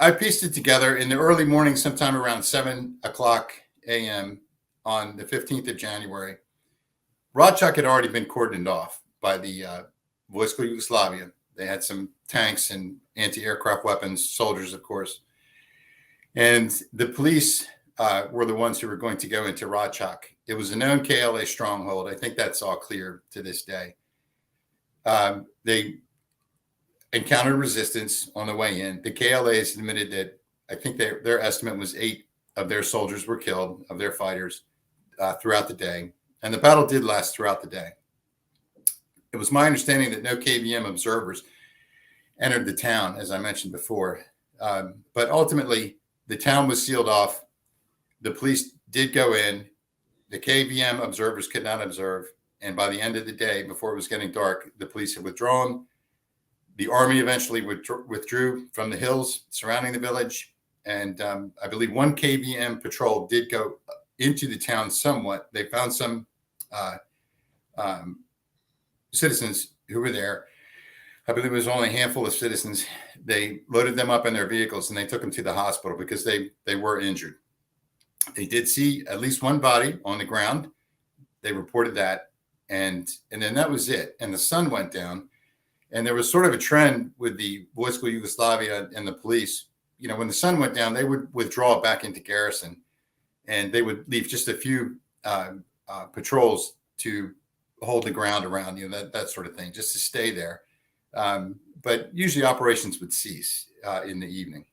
I pieced it together in the early morning, sometime around 7 o'clock a.m. on the 15th of January. Račak had already been cordoned off by the Vojsko Yugoslavia. They had some tanks and anti-aircraft weapons, soldiers, of course. And the police were the ones who were going to go into Račak. It was a known KLA stronghold. I think that's all clear to this day. They encountered resistance on the way in. The KLAs admitted that I think their estimate was 8 of their soldiers were killed, of their fighters, throughout the day. And the battle did last throughout the day. It was my understanding that no KVM observers entered the town, as I mentioned before. But ultimately, the town was sealed off. The police did go in. The KVM observers could not observe. And by the end of the day, before it was getting dark, the police had withdrawn. The army eventually withdrew from the hills surrounding the village. And I believe one KVM patrol did go into the town somewhat. They found some citizens who were there. I believe it was only a handful of citizens. They loaded them up in their vehicles and they took them to the hospital because they were injured. They did see at least one body on the ground. They reported that. And then that was it. And the sun went down. And there was sort of a trend with the Vojsko Yugoslavia and the police. You know, when the sun went down, they would withdraw back into garrison. And they would leave just a few patrols to hold the ground around, you know, that sort of thing, just to stay there. But usually operations would cease in the evening.